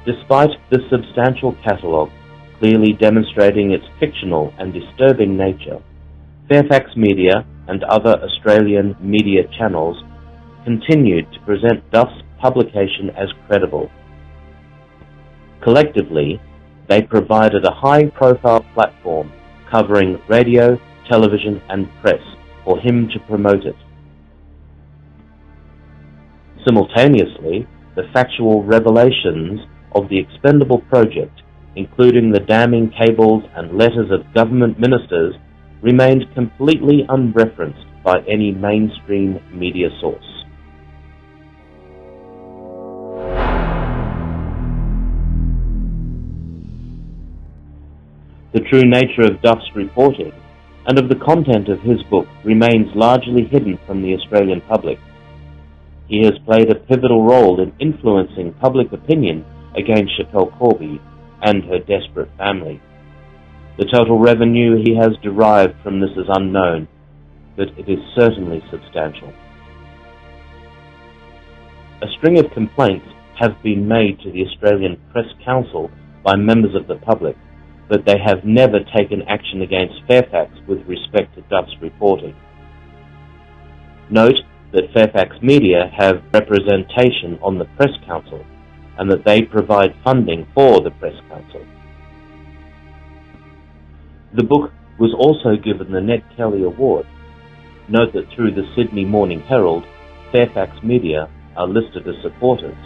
Despite the substantial catalogue clearly demonstrating its fictional and disturbing nature, Fairfax Media and other Australian media channels continued to present Duff's publication as credible. Collectively, they provided a high-profile platform covering radio, television and press for him to promote it. Simultaneously, the factual revelations of the expendable project, including the damning cables and letters of government ministers, remained completely unreferenced by any mainstream media source. The true nature of Duff's reporting and of the content of his book remains largely hidden from the Australian public. He has played a pivotal role in influencing public opinion against Schapelle Corby and her desperate family. The total revenue he has derived from this is unknown, but it is certainly substantial. A string of complaints have been made to the Australian Press Council by members of the public, but they have never taken action against Fairfax with respect to Duff's reporting. Note that Fairfax Media have representation on the Press Council and that they provide funding for the Press Council. The book was also given the Ned Kelly Award. Note that through the Sydney Morning Herald, Fairfax Media are listed as supporters.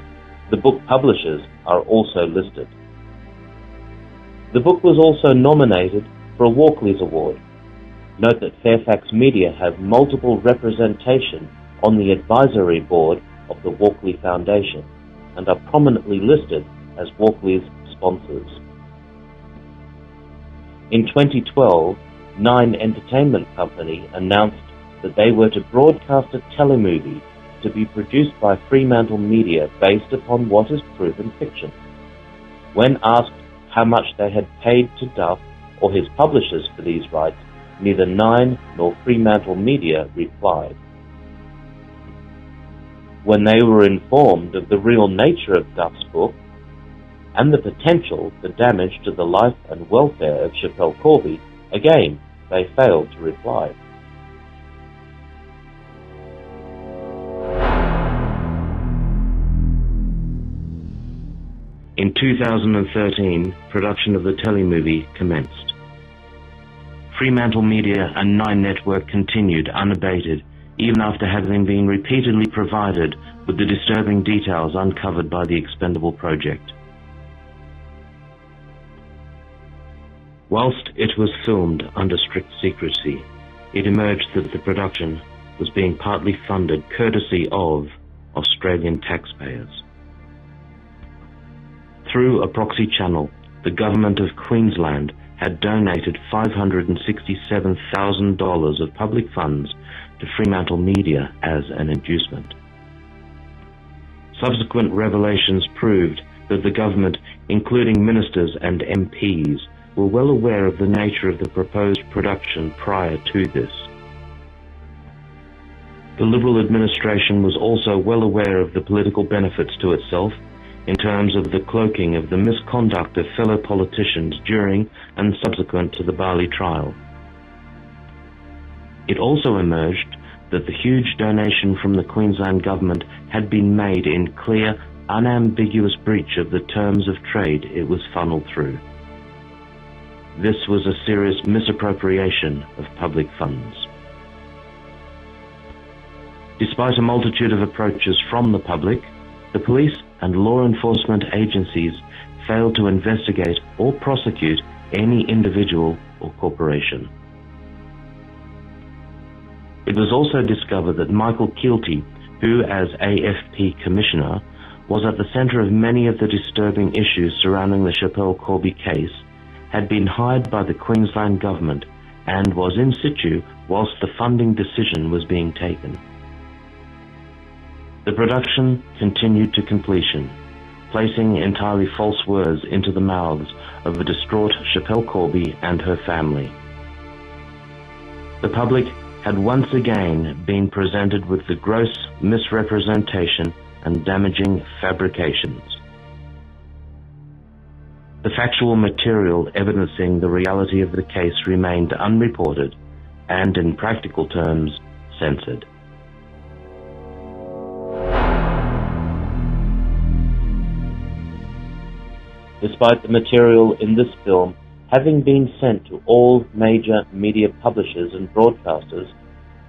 The book publishers are also listed. The book was also nominated for a Walkleys Award. Note that Fairfax Media have multiple representation on the advisory board of the Walkleys Foundation and are prominently listed as Walkleys sponsors. In 2012, Nine Entertainment Company announced that they were to broadcast a telemovie to be produced by FremanlteMedia based upon what is proven fiction. When asked how much they had paid to Duff or his publishers for these rights, neither Nine nor FremanlteMedia replied. When they were informed of the real nature of Duff's book and the potential for damage to the life and welfare of Schapelle Corby, again they failed to reply. In 2013, production of the telemovie commenced. FremanlteMedia and Nine Network continued unabated, even after having been repeatedly provided with the disturbing details uncovered by the expendable project. Whilst it was filmed under strict secrecy, it emerged that the production was being partly funded courtesy of Australian taxpayers. Through a proxy channel, the Gorvernment of Queensland had donated $567,000 of public funds to FremanlteMedia as an inducement. Subsequent revelations proved that the government, including ministers and MPs, were well aware of the nature of the proposed production prior to this. The Liberal administration was also well aware of the political benefits to itself in terms of the cloaking of the misconduct of fellow politicians during and subsequent to the Bali trial. It also emerged that the huge donation from the Queensland government had been made in clear, unambiguous breach of the terms of trade it was funneled through. This was a serious misappropriation of public funds. Despite a multitude of approaches from the public, the police and law enforcement agencies failed to investigate or prosecute any individual or corporation. It was also discovered that Michael Keelty, who as AFP Commissioner was at the centre of many of the disturbing issues surrounding the Schapelle Corby case, had been hired by the Queensland government and was in situ whilst the funding decision was being taken. The production continued to completion, placing entirely false words into the mouths of a distraught Schapelle Corby and her family. The public had once again been presented with the gross misrepresentation and damaging fabrications. The factual material evidencing the reality of the case remained unreported and, in practical terms, censored. Despite the material in this film having been sent to all major media publishers and broadcasters,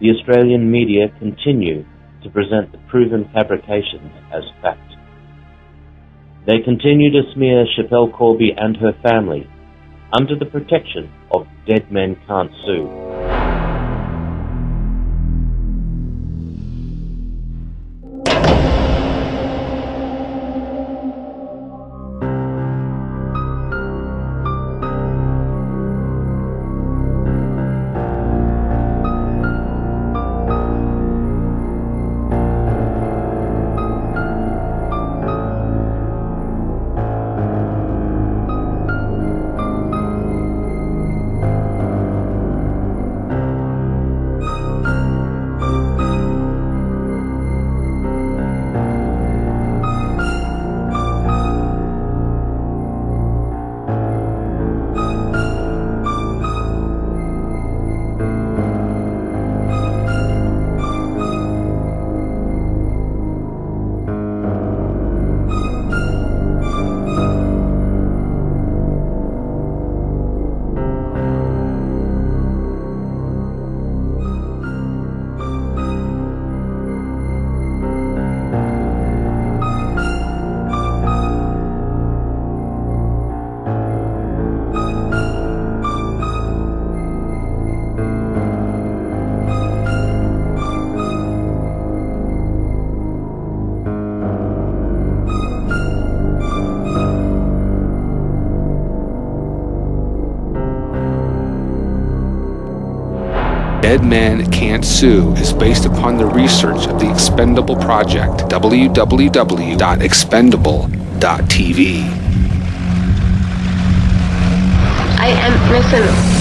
the Australian media continue to present the proven fabrications as fact. They continue to smear Schapelle Corby and her family under the protection of Dead Men Can't Sue. Dead Man Can't Sue is based upon the research of the Expendable Project, www.expendable.tv. I am innocent.